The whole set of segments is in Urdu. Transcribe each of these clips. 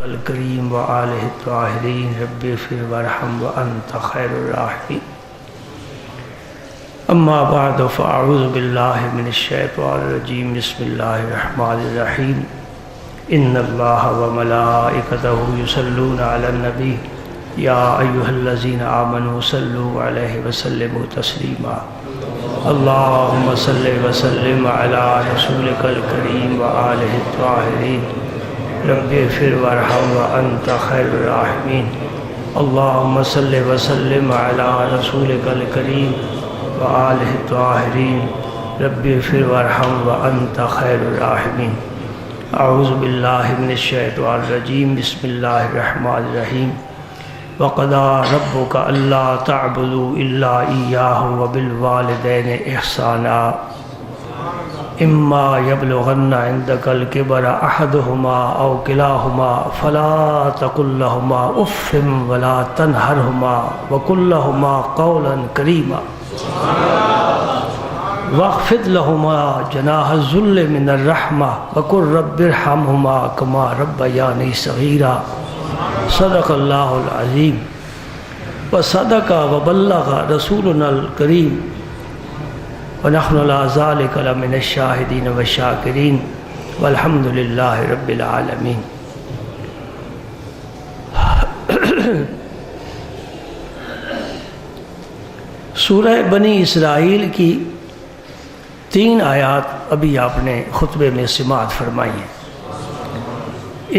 الکریم وآلہ الطاہرین رب اغفر وارحم وانت خیر الراحمین اما بعد فاعوذ باللہ من الشیطان الرجیم بسم اللہ الرحمن الرحیم ان اللہ وملائکتہ یصلون علی النبی یا ایہا الذین آمنوا صلوا علیہ وسلموا تسلیما اللہم صلی وسلم علی رسولک الکریم وآلہ الطاہرین رب اغفر وارحم وانت خیر الراحمین اللہم صلی وسلم علی رسولک الکریم وآلہ الطاہرین رب اغفر وارحم وانت خیر الراحمین اعوذ باللہ من الشیطان الرجیم بسم اللہ الرحمن الرحیم وَقَضَىٰ رَبُّكَ أَلَّا تَعْبُدُوا إِلَّا إِيَّاهُ وَبِالْوَالِدَيْنِ إِحْسَانًا إِمَّا يَبْلُغَنَّ عِندَكَ الْكِبَرَ أَحَدُهُمَا أَوْ كِلَاهُمَا فَلَا تَقُل لَّهُمَا أُفٍّ وَلَا تَنْهَرْهُمَا وَقُل لَّهُمَا قَوْلًا كَرِيمًا وَاخْفِضْ لَهُمَا جَنَاحَ الذُّلِّ مِنَ الرَّحْمَةِ وَقُل رَّبِّ ارْحَمْهُمَا كَمَا رَبَّيَانِي صَغِيرًا صدق اللہ العظیم وصدق وبلغ رسولنا الکریم ونحن علی ذلک لمن الشاہدین والشاکرین والحمد للہ رب العالمین۔ سورہ بنی اسرائیل کی 3 آیات ابھی آپ نے خطبے میں سماعت فرمائی ہیں۔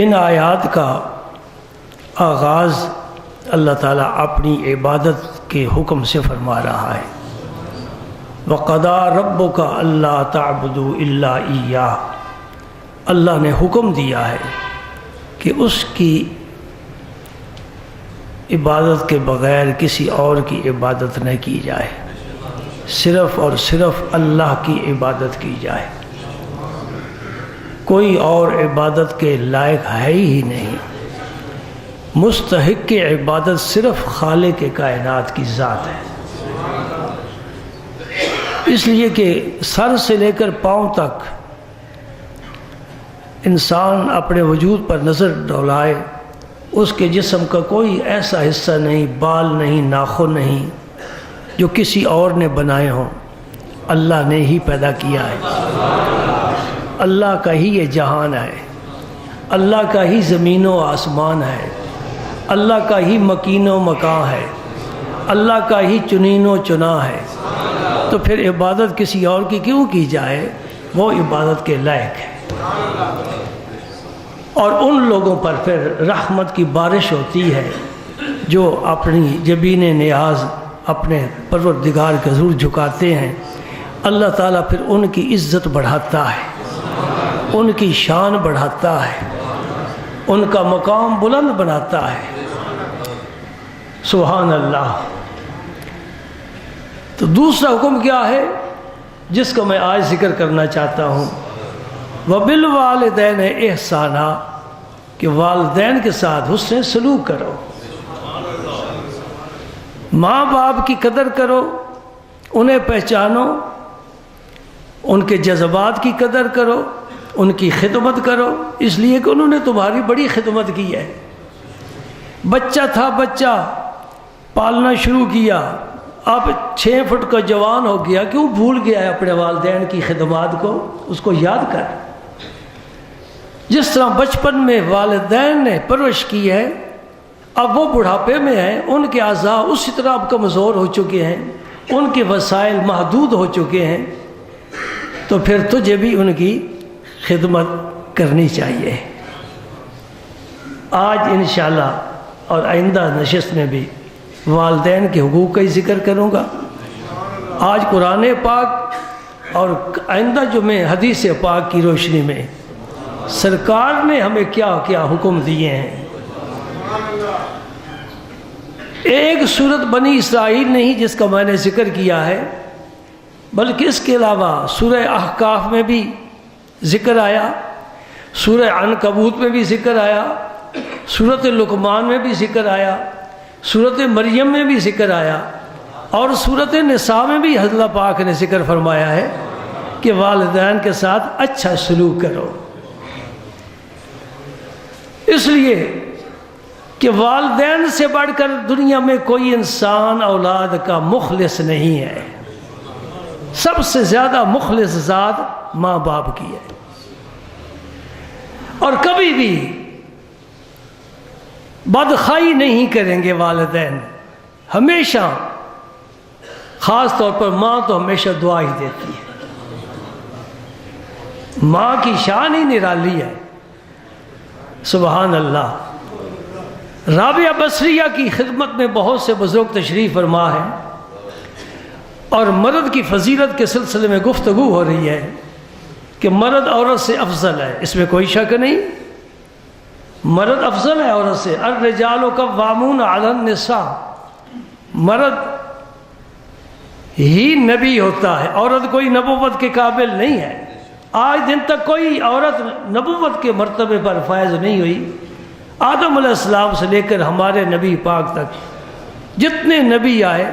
ان آیات کا آغاز اللہ تعالیٰ اپنی عبادت کے حکم سے فرما رہا ہے۔ وَقَضَىٰ رَبُّكَ أَلَّا تَعْبُدُوا إِلَّا إِيَّاهُ، اللہ نے حکم دیا ہے کہ اس کی عبادت کے بغیر کسی اور کی عبادت نہ کی جائے، صرف اور صرف اللہ کی عبادت کی جائے، کوئی اور عبادت کے لائق ہے ہی نہیں۔ مستحق کی عبادت صرف خالق کائنات کی ذات ہے، اس لیے کہ سر سے لے کر پاؤں تک انسان اپنے وجود پر نظر ڈولائے، اس کے جسم کا کوئی ایسا حصہ نہیں، بال نہیں، ناخن نہیں جو کسی اور نے بنائے ہوں، اللہ نے ہی پیدا کیا ہے۔ اللہ کا ہی یہ جہان ہے، اللہ کا ہی زمین و آسمان ہے، اللہ کا ہی مکین و مکان ہے، اللہ کا ہی چنین و چنا ہے، تو پھر عبادت کسی اور کی کیوں کی جائے؟ وہ عبادت کے لائق ہے۔ اور ان لوگوں پر پھر رحمت کی بارش ہوتی ہے جو اپنی جبین نیاز اپنے پروردگار کے حضور جھکاتے ہیں، اللہ تعالیٰ پھر ان کی عزت بڑھاتا ہے، ان کی شان بڑھاتا ہے، ان کا مقام بلند بناتا ہے۔ سبحان اللہ۔ تو دوسرا حکم کیا ہے جس کو میں آج ذکر کرنا چاہتا ہوں؟ وَبِالْوَالِدَيْنِ إِحْسَانًا، کہ والدین کے ساتھ حسن سلوک کرو، ماں باپ کی قدر کرو، انہیں پہچانو، ان کے جذبات کی قدر کرو، ان کی خدمت کرو، اس لیے کہ انہوں نے تمہاری بڑی خدمت کی ہے۔ بچہ تھا، بچہ پالنا شروع کیا، اب 6 فٹ کا جوان ہو گیا، کیوں بھول گیا ہے اپنے والدین کی خدمات کو؟ اس کو یاد کر۔ جس طرح بچپن میں والدین نے پرورش کی ہے، اب وہ بڑھاپے میں ہیں، ان کے اعضاء اسی طرح اب کمزور ہو چکے ہیں، ان کے وسائل محدود ہو چکے ہیں، تو پھر تجھے بھی ان کی خدمت کرنی چاہیے۔ آج انشاءاللہ اور آئندہ نشست میں بھی والدین کے حقوق کا ہی ذکر کروں گا۔ آج قرآن پاک اور آئندہ جو میں حدیث پاک کی روشنی میں سرکار نے ہمیں کیا کیا حکم دیے ہیں۔ ایک سورت بنی اسرائیل نہیں جس کا میں نے ذکر کیا ہے، بلکہ اس کے علاوہ سورہ احقاف میں بھی ذکر آیا، سورہ عنکبوت میں بھی ذکر آیا، سورۃ لقمان میں بھی ذکر آیا، سورۃ مریم میں بھی ذکر آیا، اور سورۃ نساء میں بھی اللہ پاک نے ذکر فرمایا ہے کہ والدین کے ساتھ اچھا سلوک کرو۔ اس لیے کہ والدین سے بڑھ کر دنیا میں کوئی انسان اولاد کا مخلص نہیں ہے. سب سے زیادہ مخلص ذات ماں باپ کی ہے. اور کبھی بھی بدخواہی نہیں کریں گے والدین. ہمیشہ، خاص طور پر ماں تو ہمیشہ دعا ہی دیتی ہے. ماں کی شان ہی نرالی ہے. سبحان اللہ. رابعہ بصریہ کی خدمت میں بہت سے بزرگ تشریف فرما ہے، اور مرد کی فضیلت کے سلسلے میں گفتگو ہو رہی ہے کہ مرد عورت سے افضل ہے. اس میں کوئی شک نہیں، مرد افضل ہے عورت سے. الرجال قوامون علی النساء. مرد ہی نبی ہوتا ہے، عورت کوئی نبوت کے قابل نہیں ہے. آج دن تک کوئی عورت نبوت کے مرتبے پر فائز نہیں ہوئی. آدم علیہ السلام سے لے کر ہمارے نبی پاک تک جتنے نبی آئے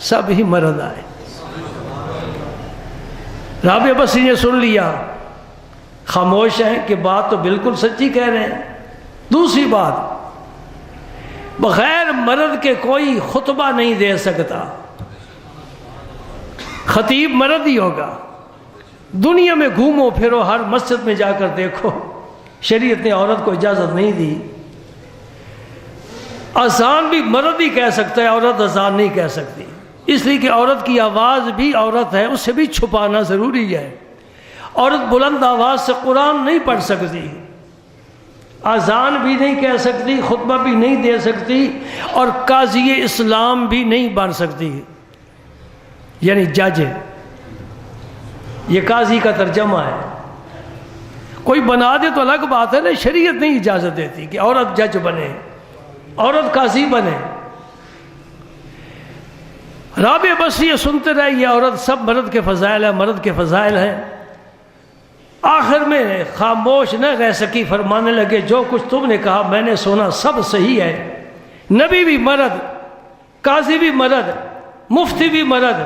سب ہی مرد آئے. رابعہ بصری نے سن لیا، خاموش ہیں کہ بات تو بالکل سچی کہہ رہے ہیں. دوسری بات، بغیر مرد کے کوئی خطبہ نہیں دے سکتا. خطیب مرد ہی ہوگا. دنیا میں گھومو پھرو، ہر مسجد میں جا کر دیکھو، شریعت نے عورت کو اجازت نہیں دی. اذان بھی مرد ہی کہہ سکتا ہے، عورت اذان نہیں کہہ سکتی. اس لیے کہ عورت کی آواز بھی عورت ہے، اسے بھی چھپانا ضروری ہے. عورت بلند آواز سے قرآن نہیں پڑھ سکتی، اذان بھی نہیں کہہ سکتی، خطبہ بھی نہیں دے سکتی، اور قاضی اسلام بھی نہیں بن سکتی. یعنی جج. یہ قاضی کا ترجمہ ہے. کوئی بنا دے تو الگ بات ہے نا، شریعت نہیں اجازت دیتی کہ عورت جج بنے، عورت قاضی بنے. رابعہ بصری سنتے رہے، یہ عورت سب مرد کے فضائل ہیں، مرد کے فضائل ہیں. آخر میں خاموش نہ رہ سکی، فرمانے لگے جو کچھ تم نے کہا میں نے سنا سب صحیح ہے. نبی بھی مرد، قاضی بھی مرد، مفتی بھی مرد،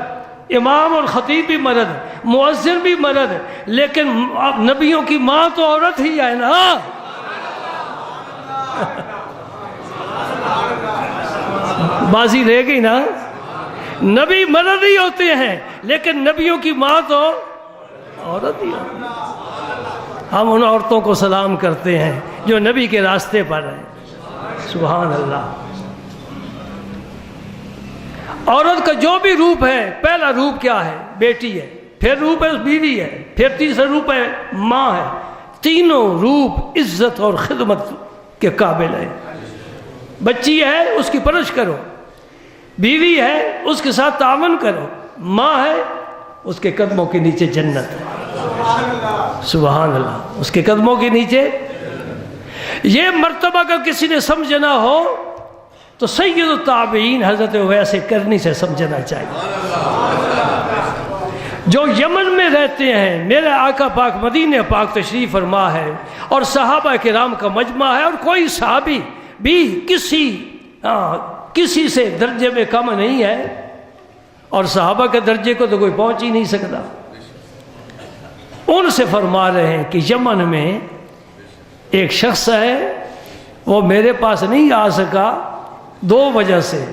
امام اور خطیب بھی مرد، مؤذن بھی مرد، لیکن نبیوں کی ماں تو عورت ہی ہے نا. بازی رہ گئی نا. نبی مرد ہی ہوتے ہیں لیکن نبیوں کی ماں تو عورت ہی ہے. ہم ان عورتوں کو سلام کرتے ہیں جو نبی کے راستے پر ہیں. سبحان اللہ. عورت کا جو بھی روپ ہے، پہلا روپ کیا ہے؟ بیٹی ہے، پھر روپ ہے بیوی ہے، پھر تیسرا روپ ہے ماں ہے. تینوں روپ عزت اور خدمت کے قابل ہے. بچی ہے اس کی پرورش کرو، بیوی ہے اس کے ساتھ تعاون کرو، ماں ہے اس کے قدموں کے نیچے جنت ہے. سبحان اللہ. اس کے قدموں کے نیچے. یہ مرتبہ اگر کسی نے سمجھنا ہو تو سید التابعین حضرت ویسے کرنی سے سمجھنا چاہیے. جو یمن میں رہتے ہیں، میرے آقا پاک مدینہ پاک تشریف فرما ہے، اور صحابہ کرام کا مجمع ہے، اور کوئی صحابی بھی کسی سے درجے میں کم نہیں ہے، اور صحابہ کے درجے کو تو کوئی پہنچ ہی نہیں سکتا. ان سے فرما رہے ہیں کہ یمن میں ایک شخص ہے، وہ میرے پاس نہیں آ سکا دو وجہ سے.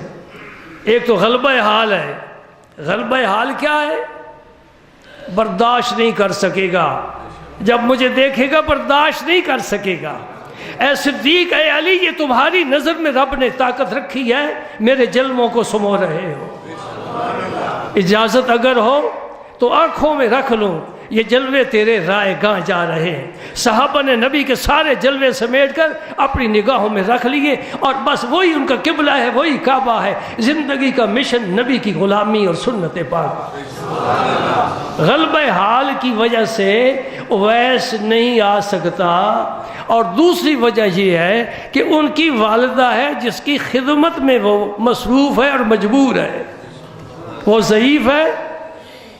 ایک تو غلبہ حال ہے. غلبہ حال کیا ہے؟ برداشت نہیں کر سکے گا، جب مجھے دیکھے گا برداشت نہیں کر سکے گا. اے صدیق، اے علی، یہ تمہاری نظر میں رب نے طاقت رکھی ہے، میرے جلووں کو سمو رہے ہو. اجازت اگر ہو تو آنکھوں میں رکھ لوں، یہ جلوے تیرے رائے گاہ جا رہے ہیں. صحابہ نے نبی کے سارے جلوے سمیٹ کر اپنی نگاہوں میں رکھ لیے، اور بس وہی ان کا قبلہ ہے، وہی کعبہ ہے. زندگی کا مشن نبی کی غلامی اور سنت پاک. غلبہ حال کی وجہ سے اویس نہیں آ سکتا. اور دوسری وجہ یہ ہے کہ ان کی والدہ ہے جس کی خدمت میں وہ مصروف ہے اور مجبور ہے. وہ ضعیف ہے،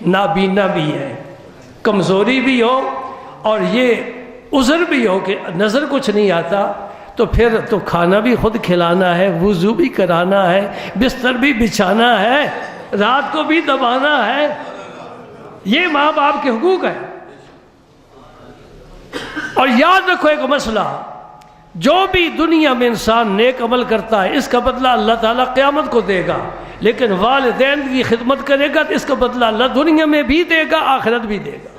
نابینا بھی ہے، کمزوری بھی ہو، اور یہ عذر بھی ہو کہ نظر کچھ نہیں آتا، تو پھر تو کھانا بھی خود کھلانا ہے، وضو بھی کرانا ہے، بستر بھی بچھانا ہے، رات کو بھی دبانا ہے. یہ ماں باپ کے حقوق ہیں. اور یاد رکھو ایک مسئلہ، جو بھی دنیا میں انسان نیک عمل کرتا ہے اس کا بدلہ اللہ تعالیٰ قیامت کو دے گا، لیکن والدین کی خدمت کرے گا تو اس کا بدلہ اللہ دنیا میں بھی دے گا، آخرت بھی دے گا۔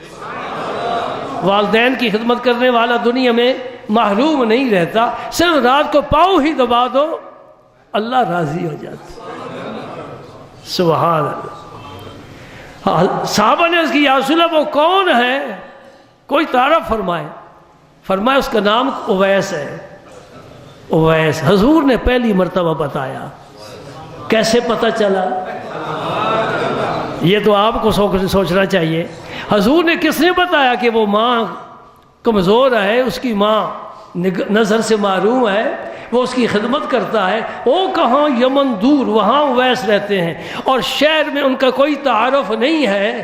والدین کی خدمت کرنے والا دنیا میں محروم نہیں رہتا، صرف رات کو پاؤں ہی دبا دو اللہ راضی ہو جاتا۔ سبحان اللہ۔ صحابہ نے اس کی یا رسول اللہ وہ کون ہے، کوئی تعارف فرمائے؟ فرمایا اس کا نام اویس ہے۔ اویس حضور نے پہلی مرتبہ بتایا۔ کیسے پتہ چلا؟ یہ تو آپ کو سوچنا چاہیے۔ حضور نے کس نے بتایا کہ وہ ماں کمزور ہے، اس کی ماں نظر سے معروم ہے، وہ اس کی خدمت کرتا ہے، وہ کہاں یمن دور وہاں اویس رہتے ہیں اور شہر میں ان کا کوئی تعارف نہیں ہے،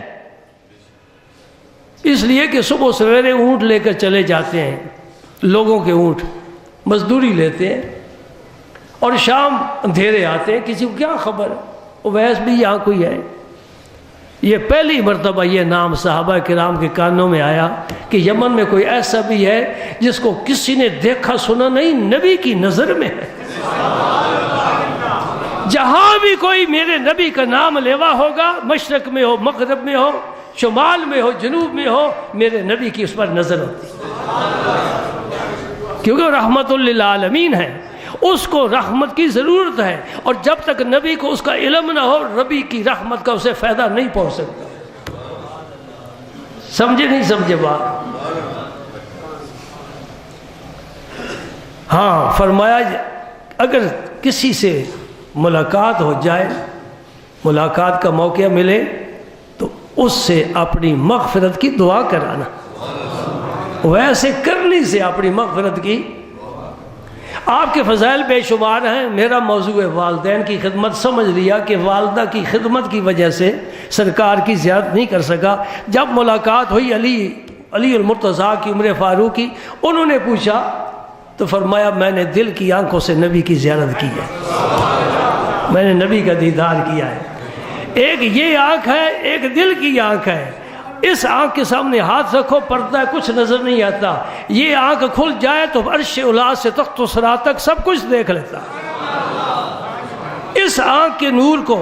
اس لیے کہ صبح سویرے اونٹ لے کر چلے جاتے ہیں، لوگوں کے اونٹ مزدوری لیتے ہیں اور شام اندھیرے آتے ہیں، کسی کو کیا خبر اویس بھی یہاں کوئی ہے۔ یہ پہلی مرتبہ یہ نام صحابہ کرام کے کانوں میں آیا کہ یمن میں کوئی ایسا بھی ہے جس کو کسی نے دیکھا سنا نہیں، نبی کی نظر میں ہے۔ جہاں بھی کوئی میرے نبی کا نام لیوا ہوگا، مشرق میں ہو، مغرب میں ہو، شمال میں ہو، جنوب میں ہو، میرے نبی کی اس پر نظر ہوتی کیونکہ وہ رحمت للعالمین ہے، اس کو رحمت کی ضرورت ہے، اور جب تک نبی کو اس کا علم نہ ہو نبی کی رحمت کا اسے فائدہ نہیں پہنچ سکتا۔ سمجھے نہیں سمجھے بات؟ ہاں فرمایا اگر کسی سے ملاقات ہو جائے، ملاقات کا موقع ملے تو اس سے اپنی مغفرت کی دعا کرانا، ویسے کرنی سے اپنی مغفرت کی۔ آپ کے فضائل بے شمار ہیں، میرا موضوع ہے والدین کی خدمت، سمجھ لیا کہ والدہ کی خدمت کی وجہ سے سرکار کی زیارت نہیں کر سکا۔ جب ملاقات ہوئی علی المرتضیٰ کی، عمر فاروق کی، انہوں نے پوچھا تو فرمایا میں نے دل کی آنکھوں سے نبی کی زیارت کی ہے، میں نے نبی کا دیدار کیا ہے۔ ایک یہ آنکھ ہے، ایک دل کی آنکھ ہے۔ اس آنکھ کے سامنے ہاتھ رکھو، پردہ ہے، کچھ نظر نہیں آتا۔ یہ آنکھ کھل جائے تو عرش اعلیٰ سے تخت و ثری تک سب کچھ دیکھ لیتا۔ اس آنکھ کے نور کو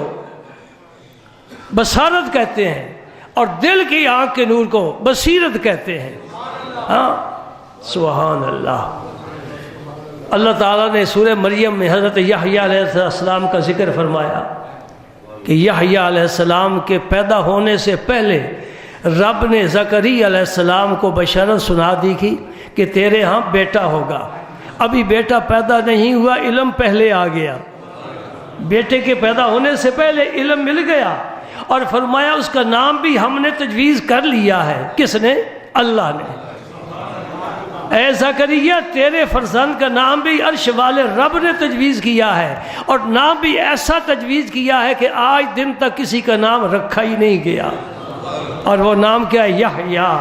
بصارت کہتے ہیں اور دل کی آنکھ کے نور کو بصیرت کہتے ہیں۔ ہاں سبحان اللہ۔ اللہ تعالیٰ نے سورہ مریم میں حضرت یحییٰ علیہ السلام کا ذکر فرمایا کہ یحییٰ علیہ السلام کے پیدا ہونے سے پہلے رب نے زکریا علیہ السلام کو بشارت سنا دی تھی کہ تیرے ہاں بیٹا ہوگا۔ ابھی بیٹا پیدا نہیں ہوا، علم پہلے آ گیا، بیٹے کے پیدا ہونے سے پہلے علم مل گیا، اور فرمایا اس کا نام بھی ہم نے تجویز کر لیا ہے۔ کس نے؟ اللہ نے۔ اے زکریا تیرے فرزند کا نام بھی عرش والے رب نے تجویز کیا ہے، اور نام بھی ایسا تجویز کیا ہے کہ آج دن تک کسی کا نام رکھا ہی نہیں گیا، اور وہ نام کیا ہے؟ یحییٰ۔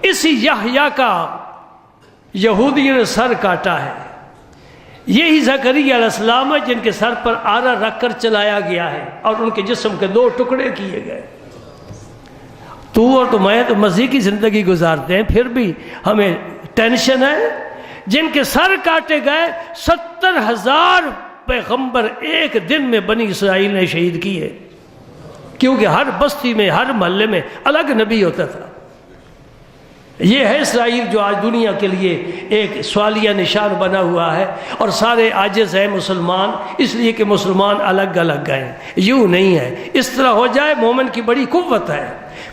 اسی یحییٰ کا یہودیوں نے سر کاٹا ہے۔ یہی زکریا علیہ السلام ہے جن کے سر پر آرا رکھ کر چلایا گیا ہے اور ان کے جسم کے 2 ٹکڑے کیے گئے۔ تو اور تو میں تو مزے کی زندگی گزارتے ہیں، پھر بھی ہمیں ٹینشن ہے۔ جن کے سر کاٹے گئے 70,000 پیغمبر ایک دن میں بنی اسرائیل نے شہید کیے، کیونکہ ہر بستی میں، ہر محلے میں الگ نبی ہوتا تھا۔ یہ ہے اسرائیل جو آج دنیا کے لیے ایک سوالیہ نشان بنا ہوا ہے، اور سارے عاجز ہیں مسلمان، اس لیے کہ مسلمان الگ الگ گئے۔ یوں نہیں ہے، اس طرح ہو جائے مومن کی بڑی قوت ہے۔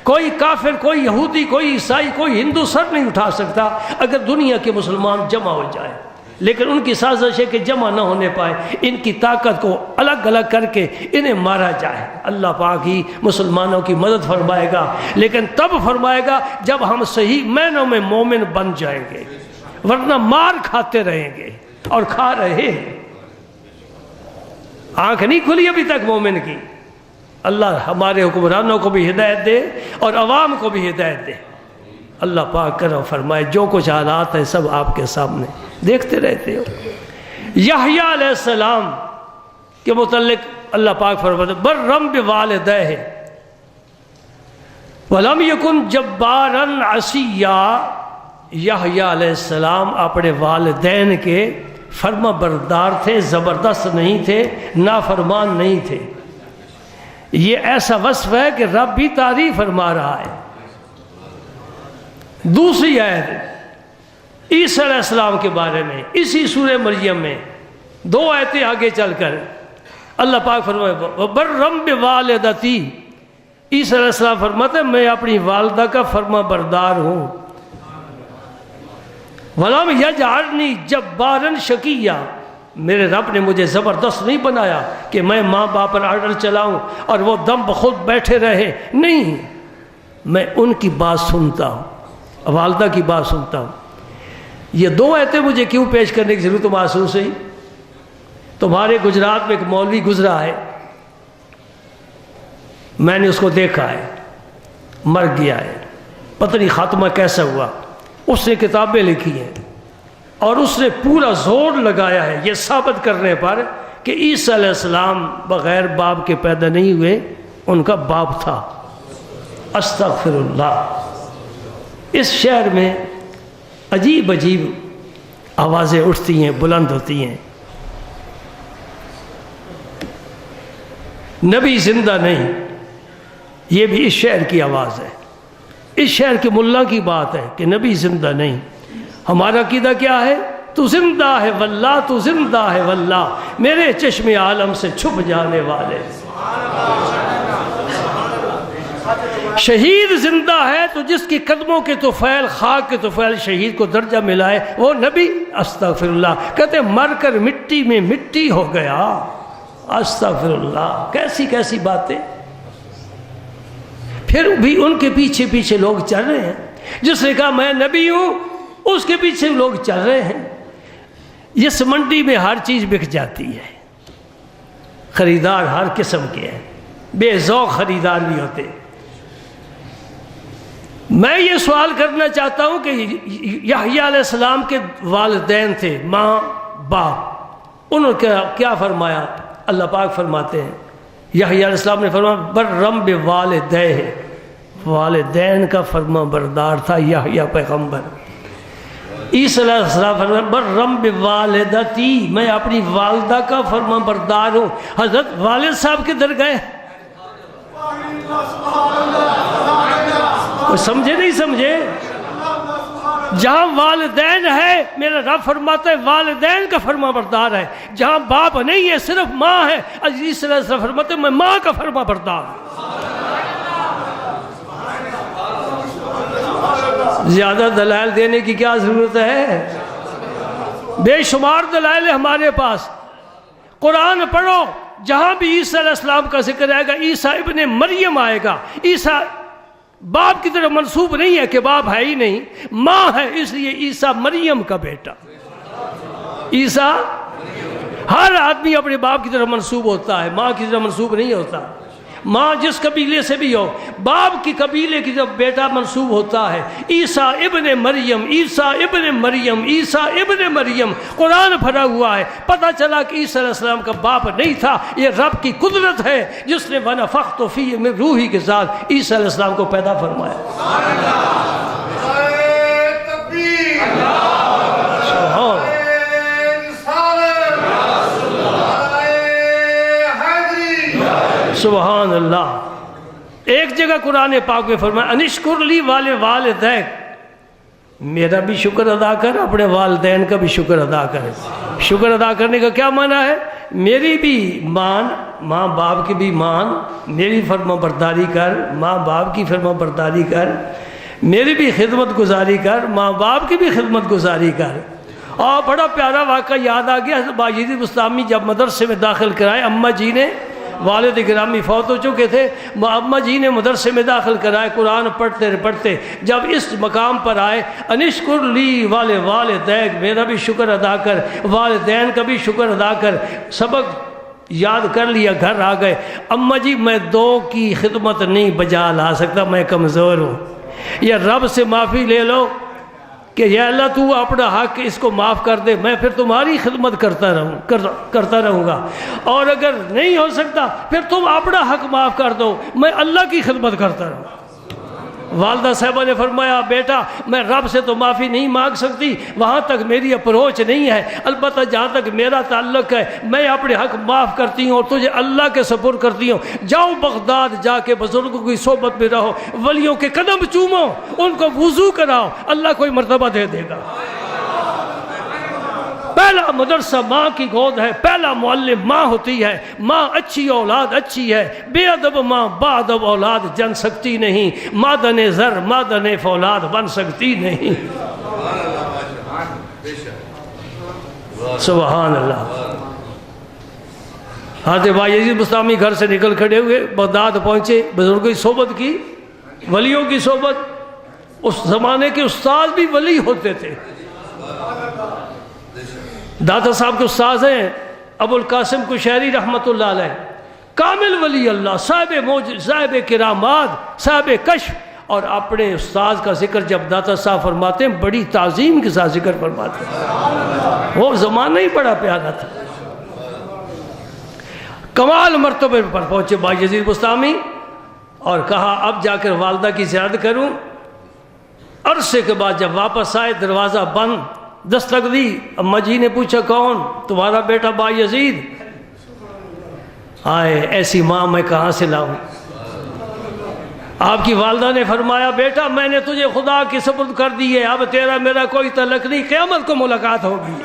کوئی کافر، کوئی یہودی، کوئی عیسائی، کوئی ہندو سر نہیں اٹھا سکتا اگر دنیا کے مسلمان جمع ہو جائے، لیکن ان کی سازش ہے کہ جمع نہ ہونے پائے، ان کی طاقت کو الگ الگ کر کے انہیں مارا جائے۔ اللہ پاک ہی مسلمانوں کی مدد فرمائے گا، لیکن تب فرمائے گا جب ہم صحیح معنوں میں مومن بن جائیں گے، ورنہ مار کھاتے رہیں گے اور کھا رہے ہیں۔ آنکھ نہیں کھلی ابھی تک مومن کی۔ اللہ ہمارے حکمرانوں کو بھی ہدایت دے اور عوام کو بھی ہدایت دے۔ اللہ پاک کرم فرمائے۔ جو کچھ حالات ہیں سب آپ کے سامنے دیکھتے رہتے ہو۔ یحییٰ علیہ السلام کے متعلق اللہ پاک فرماتے ہیں برم بوالدیہ ولم یکن جبارا عصیا، یحییٰ علیہ السلام اپنے والدین کے فرما بردار تھے، زبردست نہیں تھے، نافرمان نہیں تھے۔ یہ ایسا وصف ہے کہ رب بھی تعریف فرما رہا ہے۔ دوسری آیت عیسیٰ علیہ السلام کے بارے میں اسی سورہ مریم میں 2 آیتیں آگے چل کر اللہ پاک فرمائے وَبَرًّا بِوَالِدَتِي، عیسیٰ علیہ السلام فرماتے ہیں میں اپنی والدہ کا فرما بردار ہوں۔ وَلَمْ يَجْعَلْنِي جَبَّارًا شَقِيًّا، میرے رب نے مجھے زبردست نہیں بنایا کہ میں ماں باپ پر آرڈر چلاؤں اور وہ دم بخود بیٹھے رہے، نہیں، میں ان کی بات سنتا ہوں، والدہ کی بات سنتا ہوں۔ یہ 2 آیتیں مجھے کیوں پیش کرنے کی ضرورت محسوس ہوئی؟ تمہارے گجرات میں ایک مولوی گزرا ہے، میں نے اس کو دیکھا ہے، مر گیا ہے، پتہ نہیں خاتمہ کیسا ہوا۔ اس نے کتابیں لکھی ہیں اور اس نے پورا زور لگایا ہے یہ ثابت کرنے پر کہ عیسیٰ علیہ السلام بغیر باپ کے پیدا نہیں ہوئے، ان کا باپ تھا۔ استغفر اللہ۔ اس شہر میں عجیب عجیب آوازیں اٹھتی ہیں، بلند ہوتی ہیں، نبی زندہ نہیں، یہ بھی اس شہر کی آواز ہے، اس شہر کے ملا کی بات ہے کہ نبی زندہ نہیں۔ ہمارا عقیدہ کیا ہے؟ تو زندہ ہے واللہ، تو زندہ ہے واللہ، میرے چشم عالم سے چھپ جانے والے۔ شہید زندہ ہے تو جس کی قدموں کے طفیل، خاک کے طفیل شہید کو درجہ ملا ہے وہ نبی۔ استغفر اللہ، کہتے مر کر مٹی میں مٹی ہو گیا۔ استغفر اللہ، کیسی کیسی باتیں۔ پھر بھی ان کے پیچھے پیچھے لوگ چل رہے ہیں، جس نے کہا میں نبی ہوں اس کے پیچھے لوگ چل رہے ہیں۔ اس منڈی میں ہر چیز بک جاتی ہے، خریدار ہر قسم کے ہیں، بے ذوق خریدار بھی ہوتے ہیں۔ میں یہ سوال کرنا چاہتا ہوں کہ یحییٰ علیہ السلام کے والدین تھے، ماں باپ، انہوں نے کیا فرمایا؟ اللہ پاک فرماتے ہیں یحییٰ علیہ السلام نے فرمایا برم بوالدیہ، والدین کا فرما بردار تھا یحییٰ پیغمبر۔ عیسیٰ علیہ السلام فرمایا برم بوالدتی، میں اپنی والدہ کا فرما بردار ہوں۔ حضرت والد صاحب کے در گئے، سمجھے نہیں سمجھے؟ جہاں والدین ہے میرا رب فرماتا ہے والدین کا فرما بردار ہے، جہاں باپ نہیں ہے صرف ماں ہے، عزیز صلی اللہ علیہ وسلم فرماتے ہیں میں ماں کا فرما بردار ہوں۔ زیادہ دلائل دینے کی کیا ضرورت ہے؟ بے شمار دلائل ہے ہمارے پاس۔ قرآن پڑھو، جہاں بھی عیسیٰ علیہ السلام کا ذکر آئے گا عیسیٰ ابن مریم آئے گا۔ عیسیٰ باپ کی طرف منسوب نہیں ہے کہ باپ ہے ہی نہیں، ماں ہے، اس لیے عیسیٰ مریم کا بیٹا۔ عیسیٰ، ہر آدمی اپنے باپ کی طرف منسوب ہوتا ہے، ماں کی طرف منسوب نہیں ہوتا۔ ماں جس قبیلے سے بھی ہو، باپ کی قبیلے کی طرف بیٹا منسوب ہوتا ہے۔ عیسیٰ ابن مریم، عیسیٰ ابن مریم، عیسیٰ ابن مریم، قرآن بھرا ہوا ہے۔ پتہ چلا کہ عیسیٰ علیہ السلام کا باپ نہیں تھا، یہ رب کی قدرت ہے جس نے وَنَفَخْتُ فِيهِ مِن روحی کے ساتھ عیسیٰ علیہ السلام کو پیدا فرمایا۔ سبحان اللہ۔ ایک جگہ قرآن پاک میں فرمایا انشکر لی والدیک، میرا بھی شکر ادا کر، اپنے والدین کا بھی شکر ادا کر۔ شکر ادا کرنے کا کیا معنی ہے؟ میری بھی مان، ماں باپ کی بھی مان، میری فرما برداری کر، ماں باپ کی فرما برداری کر، میری بھی خدمت گزاری کر، ماں باپ کی بھی خدمت گزاری کر۔ اور بڑا پیارا واقعہ یاد آ گیا، حضرت باجید بسطامی جب مدرسے میں داخل کرائے، اماں جی نے، والد گرامی فوت ہو چکے تھے، اماں جی نے مدرسے میں داخل کرائے، قرآن پڑھتے پڑھتے جب اس مقام پر آئے انشکر لی والدیک، میرا بھی شکر ادا کر، والدین کا بھی شکر ادا کر، سبق یاد کر لیا، گھر آ گئے۔ اماں جی میں 2 کی خدمت نہیں بجا لا سکتا، میں کمزور ہوں، یا رب سے معافی لے لو کہ یا اللہ تو اپنا حق اس کو معاف کر دے، میں پھر تمہاری خدمت کرتا رہوں گا، اور اگر نہیں ہو سکتا پھر تم اپنا حق معاف کر دو، میں اللہ کی خدمت کرتا رہوں۔ والدہ صاحبہ نے فرمایا بیٹا میں رب سے تو معافی نہیں مانگ سکتی، وہاں تک میری اپروچ نہیں ہے، البتہ جہاں تک میرا تعلق ہے میں اپنے حق معاف کرتی ہوں اور تجھے اللہ کے سپرد کرتی ہوں۔ جاؤ بغداد جا کے بزرگوں کی صحبت میں رہو، ولیوں کے قدم چومو، ان کو وضو کراؤ، اللہ کوئی مرتبہ دے دے گا۔ پہلا مدرسہ ماں کی گود ہے، پہلا معلم ماں ہوتی ہے، ماں اچھی اولاد اچھی ہے، بے ادب ماں با ادب اولاد جن سکتی نہیں، مادن زر مادن فولاد بن سکتی نہیں۔ سبحان اللہ۔ حضرت بایزید بسطامی گھر سے نکل کھڑے ہوئے، بغداد پہنچے، بزرگوں کی صحبت کی، ولیوں کی صحبت۔ اس زمانے کے استاد بھی ولی ہوتے تھے۔ داتا صاحب کے استاذ ہیں ابو القاسم قشیری رحمۃ اللہ علیہ، کامل ولی اللہ، صاحب موجز، صاحب کرامات، صاحب کشف، اور اپنے استاذ کا ذکر جب داتا صاحب فرماتے ہیں بڑی تعظیم کے ساتھ ذکر فرماتے ہیں۔ وہ زمانہ ہی بڑا پیارا تھا۔ کمال مرتبے پر پہنچے بایزید بسطامی اور کہا اب جا کر والدہ کی زیارت کروں۔ عرصے کے بعد جب واپس آئے، دروازہ بند، دستک دی، اماں جی نے پوچھا کون؟ تمہارا بیٹا بایزید۔ آئے، ایسی ماں میں کہاں سے لاؤں؟ آپ کی والدہ نے فرمایا بیٹا میں نے تجھے خدا کی سپرد کر دی ہے، اب تیرا میرا کوئی تعلق نہیں، قیامت کو ملاقات ہوگی۔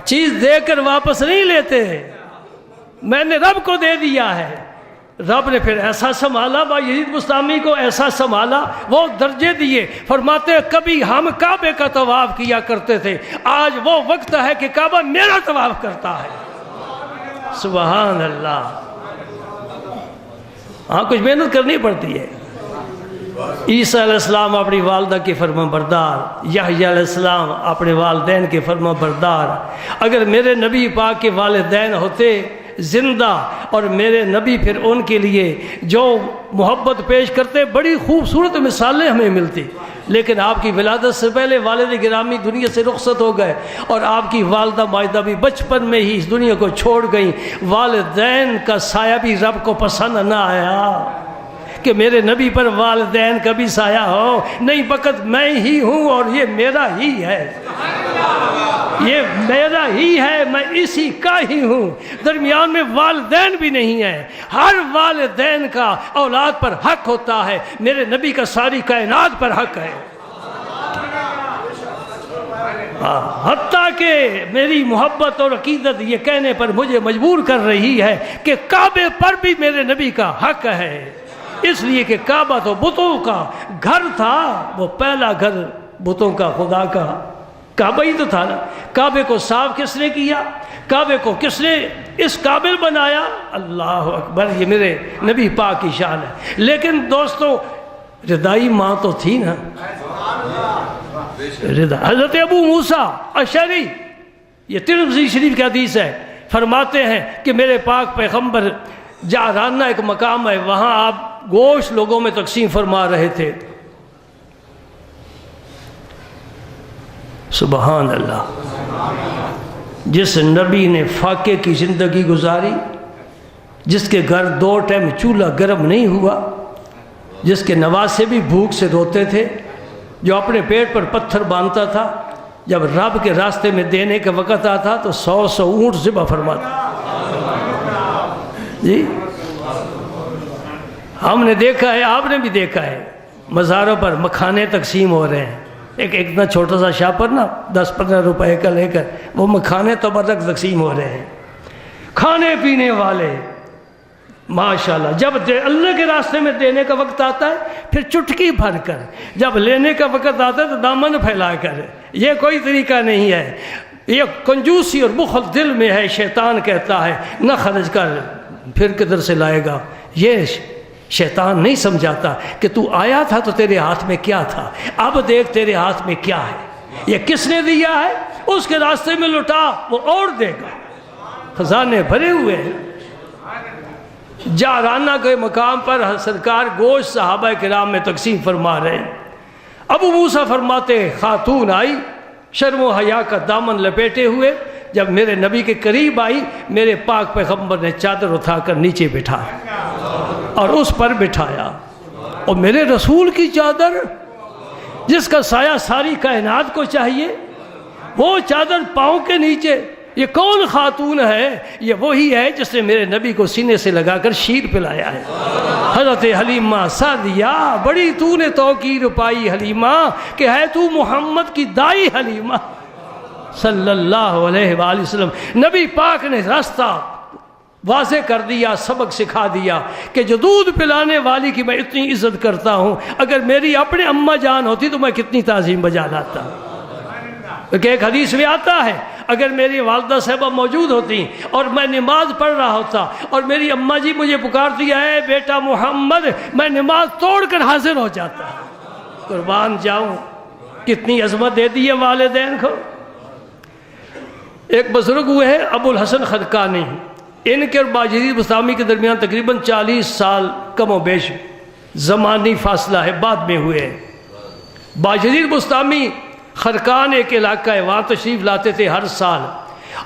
چیز دے کر واپس نہیں لیتے، میں نے رب کو دے دیا ہے۔ رب نے پھر ایسا سنبھالا بایزید بسطامی کو، ایسا سنبھالا، وہ درجے دیے۔ فرماتے ہیں کبھی ہم کعبے کا طواف کیا کرتے تھے، آج وہ وقت ہے کہ کعبہ میرا طواف کرتا ہے۔ سبحان اللہ۔ ہاں کچھ محنت کرنی پڑتی ہے۔ عیسیٰ علیہ السلام اپنی والدہ کی فرما بردار، یحییٰ علیہ السلام اپنے والدین کے فرما بردار۔ اگر میرے نبی پاک کے والدین ہوتے زندہ اور میرے نبی پھر ان کے لیے جو محبت پیش کرتے، بڑی خوبصورت مثالیں ہمیں ملتی، لیکن آپ کی ولادت سے پہلے والد گرامی دنیا سے رخصت ہو گئے اور آپ کی والدہ مائدہ بھی بچپن میں ہی اس دنیا کو چھوڑ گئیں۔ والدین کا سایہ بھی رب کو پسند نہ آیا کہ میرے نبی پر والدین کا بھی سایہ ہو، نہیں فقط میں ہی ہوں اور یہ میرا ہی ہے، یہ میرا ہی ہے، میں اسی کا ہی ہوں، درمیان میں والدین بھی نہیں ہے۔ ہر والدین کا اولاد پر حق ہوتا ہے، میرے نبی کا ساری کائنات پر حق ہے۔ حتیٰ کہ میری محبت اور عقیدت یہ کہنے پر مجھے مجبور کر رہی ہے کہ کعبے پر بھی میرے نبی کا حق ہے، اس لیے کہ کعبہ تو بتوں کا گھر تھا، وہ پہلا گھر بتوں کا خدا کا کعبہ ہی تو تھا نا۔ کعبے کو صاف کس نے کیا؟ کعبے کو کس نے اس قابل بنایا؟ اللہ اکبر، یہ میرے نبی پاک کی شان ہے۔ لیکن دوستو ردائی ماں تو تھی نا، حضرت ابو موسیٰ اشعری، یہ ترمذی شریف کی حدیث ہے، فرماتے ہیں کہ میرے پاک پیغمبر جعرانہ ایک مقام ہے، وہاں آپ گوشت لوگوں میں تقسیم فرما رہے تھے۔ سبحان اللہ۔ جس نبی نے فاقے کی زندگی گزاری، جس کے گھر 2 ٹائم چولہا گرم نہیں ہوا، جس کے نواسے بھی بھوک سے روتے تھے، جو اپنے پیٹ پر پتھر باندھتا تھا، جب رب کے راستے میں دینے کا وقت آتا تو 100 اونٹ ذبح فرماتا۔ جی ہم نے دیکھا ہے، آپ نے بھی دیکھا ہے، مزاروں پر مکھانے تقسیم ہو رہے ہیں، ایک اتنا چھوٹا سا شاپر نا 10-15 روپے کا لے کر وہ مکھانے تبرک تقسیم ہو رہے ہیں۔ کھانے پینے والے ماشاءاللہ، جب اللہ کے راستے میں دینے کا وقت آتا ہے پھر چٹکی بھر کر، جب لینے کا وقت آتا ہے تو دامن پھیلا کر، یہ کوئی طریقہ نہیں ہے، یہ کنجوسی اور بخل دل میں ہے۔ شیطان کہتا ہے نہ خرچ کر، پھر کدھر سے لائے گا؟ یہ شیطان نہیں سمجھاتا کہ تو آیا تھا تو تیرے ہاتھ میں کیا تھا، اب دیکھ تیرے ہاتھ میں کیا ہے، یہ کس نے دیا ہے، اس کے راستے میں لٹا، وہ اور دے گا، خزانے بھرے ہوئے ہیں۔ جعرانہ کے مقام پر سرکار گوشت صحابہ کرام میں تقسیم فرما رہے ہیں۔ ابو موسیٰ فرماتے خاتون آئی شرم و حیا کا دامن لپیٹے ہوئے، جب میرے نبی کے قریب آئی، میرے پاک پیغمبر نے چادر اٹھا کر نیچے بٹھایا اور اس پر بٹھایا۔ اور میرے رسول کی چادر جس کا سایہ ساری کائنات کو چاہیے، وہ چادر پاؤں کے نیچے، یہ کون خاتون ہے؟ یہ وہی ہے جس نے میرے نبی کو سینے سے لگا کر شیر پلایا ہے، حضرت حلیمہ سعدیہ۔ بڑی تو نے توقیر پائی حلیمہ کہ ہے تو محمد کی دائی حلیمہ صلی اللہ علیہ وآلہ وسلم۔ نبی پاک نے راستہ واضح کر دیا، سبق سکھا دیا کہ جو دودھ پلانے والی کی میں اتنی عزت کرتا ہوں، اگر میری اپنے اماں جان ہوتی تو میں کتنی تعظیم بجا لاتا۔ کہ ایک حدیث میں آتا ہے اگر میری والدہ صاحبہ موجود ہوتی اور میں نماز پڑھ رہا ہوتا اور میری اماں جی مجھے پکارتی ہے بیٹا محمد، میں نماز توڑ کر حاضر ہو جاتا۔ قربان جاؤں، کتنی عظمت دے دی ہے والدین کو۔ ایک بزرگ ہوئے ہیں ابو الحسن خدقانی، ان کے اور باجدید بستامی کے درمیان تقریباً 40 سال کم و بیش زمانی فاصلہ ہے، بعد میں ہوئے ہیں۔ باجدید بستامی خرقان ایک علاقہ ہے، وہاں تشریف لاتے تھے ہر سال،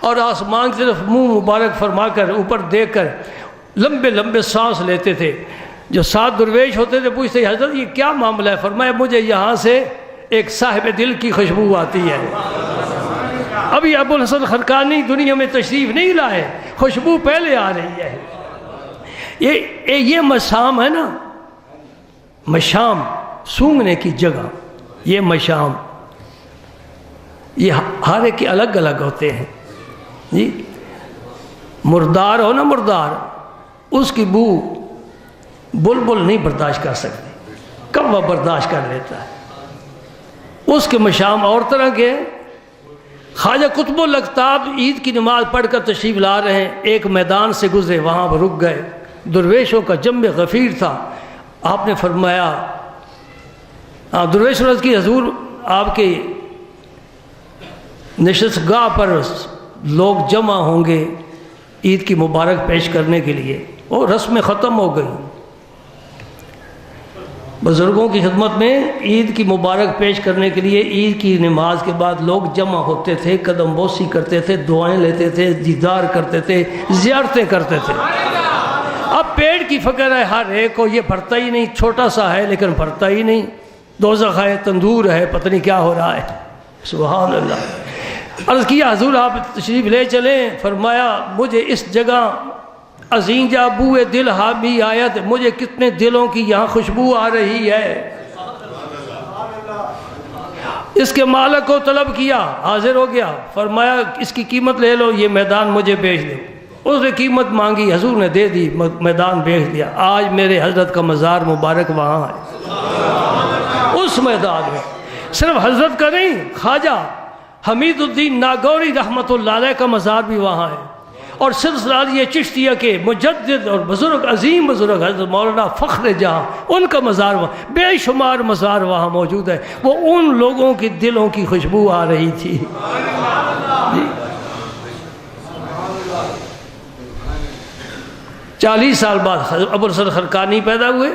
اور آسمان کی طرف منہ مبارک فرما کر اوپر دیکھ کر لمبے لمبے سانس لیتے تھے۔ جو 7 درویش ہوتے تھے پوچھتے حضرت یہ کیا معاملہ ہے؟ فرمایا مجھے یہاں سے ایک صاحب دل کی خوشبو آتی ہے۔ ابھی ابو الحسن خرقانی دنیا میں تشریف نہیں لائے، خوشبو پہلے آ رہی ہے۔ یہ مشام ہے نا، مشام سونگھنے کی جگہ، یہ مشام یہ ہر ایک کے الگ الگ ہوتے ہیں جی۔ مردار ہو نا، مردار، اس کی بو بلبل نہیں برداشت کر سکتی، کب وہ برداشت کر لیتا ہے۔ اس کے مشام اور طرح کے۔ خواجہ قطب الاقطاب عید کی نماز پڑھ کر تشریف لا رہے ہیں، ایک میدان سے گزرے، وہاں پر رک گئے، درویشوں کا جمع غفیر تھا۔ آپ نے فرمایا درویش عرض کی حضور آپ کے نشست گاہ پر لوگ جمع ہوں گے عید کی مبارک پیش کرنے کے لیے، اور رسمیں ختم ہو گئی۔ بزرگوں کی خدمت میں عید کی مبارک پیش کرنے کے لیے عید کی نماز کے بعد لوگ جمع ہوتے تھے، قدم بوسی کرتے تھے، دعائیں لیتے تھے، دیدار کرتے تھے، زیارتیں کرتے تھے۔ اب پیٹ کی فکر ہے ہر ایک کو، یہ بھرتا ہی نہیں، چھوٹا سا ہے لیکن بھرتا ہی نہیں، دوزخ ہے، تندور ہے، پتہ نہیں کیا ہو رہا ہے۔ سبحان اللہ۔ عرض کیا حضور آپ تشریف لے چلیں۔ فرمایا مجھے اس جگہ عظیم جا بوئے دل حامی آیت، مجھے کتنے دلوں کی یہاں خوشبو آ رہی ہے۔ اس کے مالک کو طلب کیا، حاضر ہو گیا، فرمایا اس کی قیمت لے لو، یہ میدان مجھے بیچ دو۔ اس نے قیمت مانگی، حضور نے دے دی، میدان بیچ دیا۔ آج میرے حضرت کا مزار مبارک وہاں ہے، اس میدان میں۔ صرف حضرت کا نہیں، خواجہ حمید الدین ناگوری رحمۃ اللہ علیہ کا مزار بھی وہاں ہے، اور سلسلہ یہ چشتیہ کے مجدد اور بزرگ، عظیم بزرگ حضرت مولانا فخر جہاں، ان کا مزار وہاں، بے شمار مزار وہاں موجود ہے۔ وہ ان لوگوں کی دلوں کی خوشبو آ رہی تھی۔ 40 سال بعد ابو الحسن خرقانی پیدا ہوئے،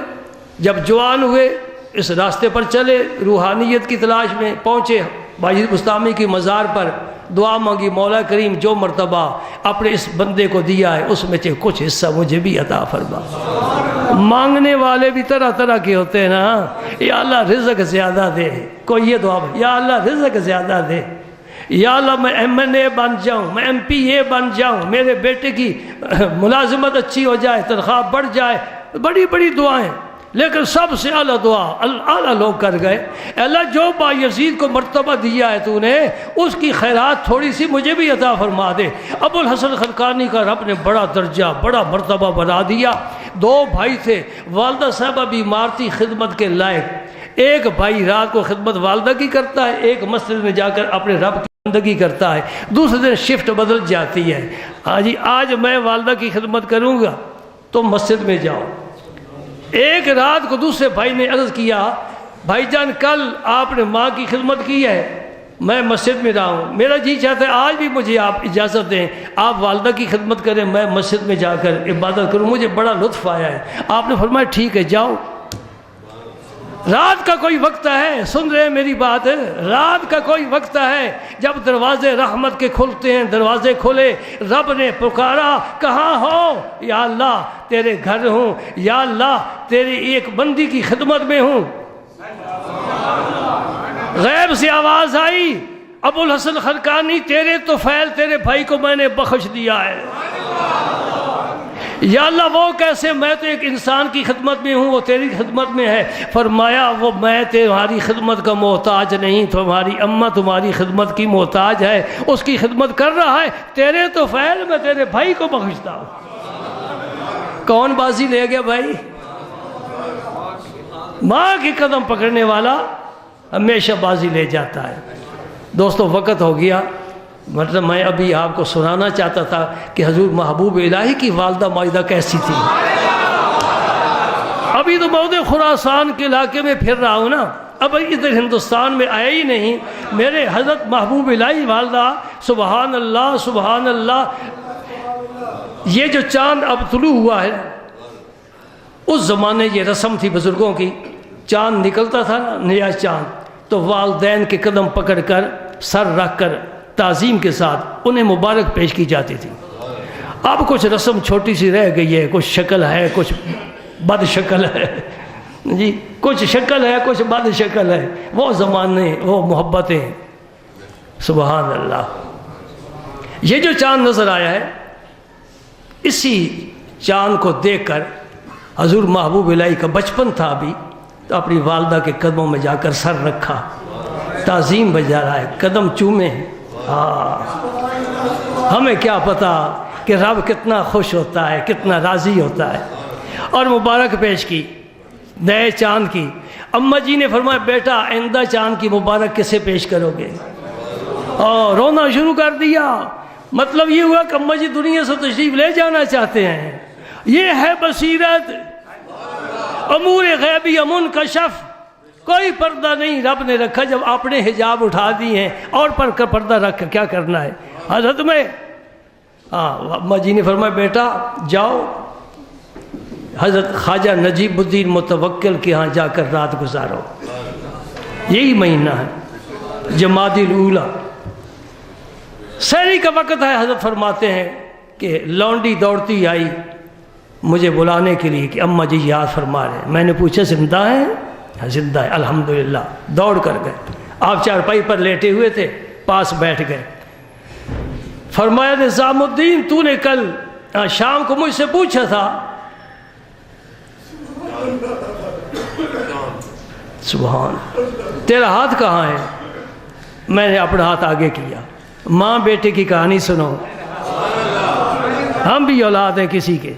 جب جوان ہوئے اس راستے پر چلے، روحانیت کی تلاش میں پہنچے، باجد بستامی کی مزار پر دعا مانگی، مولا کریم جو مرتبہ اپنے اس بندے کو دیا ہے اس میں سے کچھ حصہ مجھے بھی عطا فرما۔ مانگنے والے بھی طرح طرح کے ہوتے ہیں نا، یا اللہ رزق زیادہ دے، کوئی یہ دعا، یا اللہ رزق زیادہ دے، یا اللہ میں MNA بن جاؤں، میں MPA بن جاؤں، میرے بیٹے کی ملازمت اچھی ہو جائے، تنخواہ بڑھ جائے، بڑی بڑی دعائیں۔ لیکن سب سے اعلیٰ دعا اعلیٰ لوگ کر گئے، اللہ جو بایزید کو مرتبہ دیا ہے تو نے، اس کی خیرات تھوڑی سی مجھے بھی عطا فرما دے۔ ابو الحسن خرقانی کا رب نے بڑا درجہ، بڑا مرتبہ بنا دیا۔ 2 بھائی تھے، والدہ صاحبہ بیمار تھی خدمت کے لائق، ایک بھائی رات کو خدمت والدہ کی کرتا ہے، ایک مسجد میں جا کر اپنے رب کی بندگی کرتا ہے، دوسرے دن شفٹ بدل جاتی ہے۔ ہاں جی آج میں والدہ کی خدمت کروں گا تم مسجد میں جاؤ۔ ایک رات کو دوسرے بھائی نے عرض کیا، بھائی جان کل آپ نے ماں کی خدمت کی ہے، میں مسجد میں رہا ہوں، میرا جی چاہتا ہے آج بھی مجھے آپ اجازت دیں، آپ والدہ کی خدمت کریں، میں مسجد میں جا کر عبادت کروں، مجھے بڑا لطف آیا ہے۔ آپ نے فرمایا ٹھیک ہے جاؤ۔ رات کا کوئی وقت ہے، سن رہے ہیں میری بات؟ رات کا کوئی وقت ہے جب دروازے رحمت کے کھلتے ہیں، دروازے کھلے، رب نے پکارا کہاں ہو؟ یا اللہ تیرے گھر ہوں، یا اللہ تیری ایک بندی کی خدمت میں ہوں۔ غیب سے آواز آئی، ابو الحسن خرقانی تیرے طفیل تیرے بھائی کو میں نے بخش دیا ہے۔ یا اللہ وہ کیسے؟ میں تو ایک انسان کی خدمت میں ہوں، وہ تیری خدمت میں ہے۔ فرمایا وہ میں تمہاری خدمت کا محتاج نہیں، تمہاری اماں تمہاری خدمت کی محتاج ہے، اس کی خدمت کر رہا ہے، تیرے طفیل میں تیرے بھائی کو بخشتا ہوں۔ کون بازی لے گیا بھائی؟ ماں کی قدم پکڑنے والا ہمیشہ بازی لے جاتا ہے۔ دوستو وقت ہو گیا، مطلب میں ابھی آپ کو سنانا چاہتا تھا کہ حضور محبوب الہی کی والدہ مائدہ کیسی تھی۔ ابھی تو بہت خراسان کے علاقے میں پھر رہا ہوں نا، اب ادھر ہندوستان میں آیا ہی نہیں۔ میرے حضرت محبوب الہی والدہ، سبحان اللہ سبحان اللہ، یہ جو چاند اب طلوع ہوا ہے، اس زمانے یہ رسم تھی بزرگوں کی، چاند نکلتا تھا نیا چاند تو والدین کے قدم پکڑ کر سر رکھ کر تعظیم کے ساتھ انہیں مبارک پیش کی جاتی تھی۔ اب کچھ رسم چھوٹی سی رہ گئی ہے، کچھ شکل ہے، کچھ بد شکل ہے جی، کچھ شکل ہے کچھ بد شکل ہے، وہ زمانے وہ محبتیں، سبحان اللہ۔ یہ جو چاند نظر آیا ہے، اسی چاند کو دیکھ کر حضور محبوب الہی کا بچپن تھا ابھی، تو اپنی والدہ کے قدموں میں جا کر سر رکھا، تعظیم بجا رہا ہے، قدم چومے۔ ہمیں کیا پتا کہ رب کتنا خوش ہوتا ہے، کتنا راضی ہوتا ہے۔ اور مبارک پیش کی نئے چاند کی۔ اماں جی نے فرمایا بیٹا آئندہ چاند کی مبارک کسے پیش کرو گے؟ اور رونا شروع کر دیا۔ مطلب یہ ہوا کہ اماں جی دنیا سے تشریف لے جانا چاہتے ہیں۔ یہ ہے بصیرت، امور غیبی منکشف، کوئی پردہ نہیں رب نے رکھا۔ جب آپ نے حجاب اٹھا دی ہیں اور پر کا پردہ رکھ کیا کرنا ہے؟ حضرت میں اماں جی نے فرمایا بیٹا جاؤ حضرت خواجہ نجیب الدین متوکل کے ہاں جا کر رات گزارو۔ یہی مہینہ ہے جمادی الاولیٰ، سحری کا وقت ہے۔ حضرت فرماتے ہیں کہ لونڈی دوڑتی آئی مجھے بلانے کے لیے کہ اماں جی یاد فرما رہے ہیں۔ میں نے پوچھا زندہ ہیں؟ زندہ ہے الحمدللہ۔ دوڑ کر گئے، آپ چارپائی پر لیٹے ہوئے تھے، پاس بیٹھ گئے۔ فرمایا نظام الدین تو نے کل شام کو مجھ سے پوچھا تھا، سبحان، تیرا ہاتھ کہاں ہے؟ میں نے اپنا ہاتھ آگے کیا۔ ماں بیٹے کی کہانی سنو، ہم بھی اولاد ہیں کسی کے۔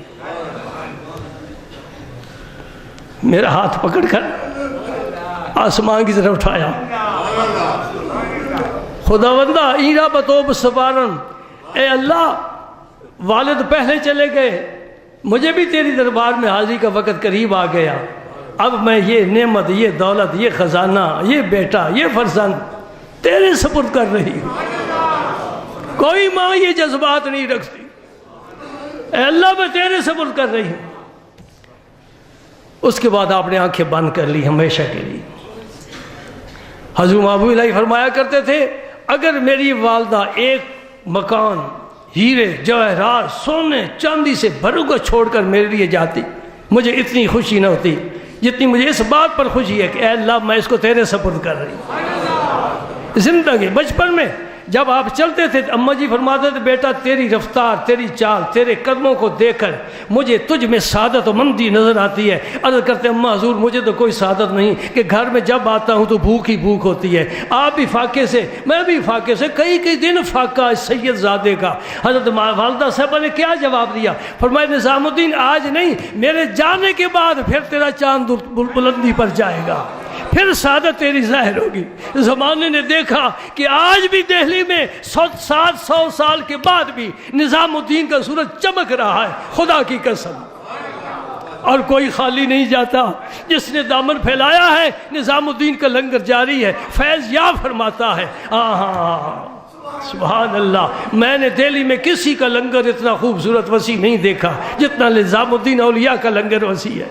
میرا ہاتھ پکڑ کر آسمان کی طرف اٹھایا، خداوندہ ایرا بتوب سبارن، اے اللہ والد پہلے چلے گئے، مجھے بھی تیری دربار میں حاضری کا وقت قریب آ گیا، اب میں یہ نعمت، یہ دولت، یہ خزانہ، یہ بیٹا، یہ فرزند تیرے سپرد کر رہی ہوں۔ کوئی ماں یہ جذبات نہیں رکھتی، اے اللہ میں تیرے سپرد کر رہی ہوں۔ اس کے بعد آپ نے آنکھیں بند کر لی ہمیشہ کے لیے۔ حضور محبوب الہی فرمایا کرتے تھے اگر میری والدہ ایک مکان ہیرے جواہرات سونے چاندی سے بھرا چھوڑ کر میرے لیے جاتی، مجھے اتنی خوشی نہ ہوتی جتنی مجھے اس بات پر خوشی ہے کہ اے اللہ میں اس کو تیرے سپرد کر رہی ہوں۔ زندگی بچپن میں جب آپ چلتے تھے اماں جی فرماتے تھے بیٹا تیری رفتار، تیری چال، تیرے قدموں کو دیکھ کر مجھے تجھ میں سعادت و مندی نظر آتی ہے۔ عرض کرتے اماں حضور مجھے تو کوئی سعادت نہیں کہ گھر میں جب آتا ہوں تو بھوک ہی بھوک ہوتی ہے، آپ بھی فاقے سے میں بھی فاقے سے، کئی دن فاقہ سید زادے کا۔ حضرت والدہ صاحبہ نے کیا جواب دیا؟ فرمایا نظام الدین آج نہیں، میرے جانے کے بعد پھر تیرا چاند بلندی پر جائے گا، پھر سعادت تیری ظاہر ہوگی۔ زمانے نے دیکھا کہ آج بھی دہلی میں 700 سال کے بعد بھی نظام الدین کا سورج چمک رہا ہے، خدا کی قسم، اور کوئی خالی نہیں جاتا۔ جس نے دامن پھیلایا ہے نظام الدین کا لنگر جاری ہے، فیض یا فرماتا ہے۔ سبحان اللہ، میں نے دہلی میں کسی کا لنگر اتنا خوبصورت وسیع نہیں دیکھا جتنا نظام الدین اولیاء کا لنگر وسیع ہے۔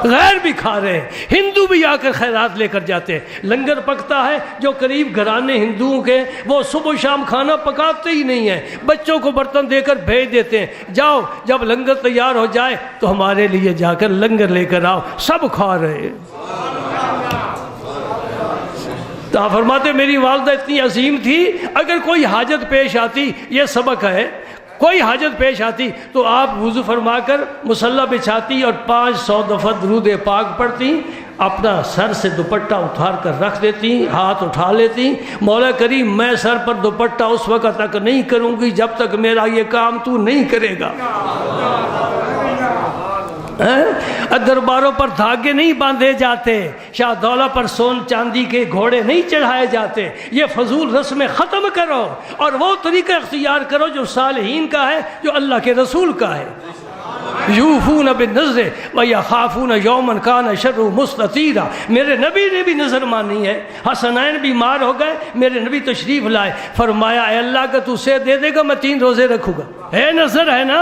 غیر بھی کھا رہے ہیں، ہندو بھی آ کر خیرات لے کر جاتے ہیں۔ لنگر پکتا ہے، جو قریب گھرانے ہندوؤں کے وہ صبح و شام کھانا پکاتے ہی نہیں ہیں، بچوں کو برتن دے کر بھیج دیتے ہیں، جاؤ جب لنگر تیار ہو جائے تو ہمارے لیے جا کر لنگر لے کر آؤ، سب کھا رہے ہیں۔ تو آپ فرماتے میری والدہ اتنی عظیم تھی، اگر کوئی حاجت پیش آتی، یہ سبق ہے، کوئی حاجت پیش آتی تو آپ وضو فرما کر مصلی بچھاتی اور 500 دفعہ درود پاک پڑھتی، اپنا سر سے دوپٹہ اتار کر رکھ دیتی، ہاتھ اٹھا لیتی، مولا کریم میں سر پر دوپٹہ اس وقت تک نہیں کروں گی جب تک میرا یہ کام تو نہیں کرے گا۔ درباروں پر دھاگے نہیں باندھے جاتے، شاہ دولہ پر سون چاندی کے گھوڑے نہیں چڑھائے جاتے، یہ فضول رسمیں ختم کرو اور وہ طریقہ اختیار کرو جو صالحین کا ہے، جو اللہ کے رسول کا ہے۔ یوفون بالنذر ویخافون یوما کان شرہ مستطیرا، میرے نبی نے بھی نظر مانی ہے، حسنین بیمار ہو گئے، میرے نبی تشریف لائے، فرمایا اے اللہ کا تو سے دے دے گا میں 3 روزے رکھوں گا، ہے نظر ہے نا۔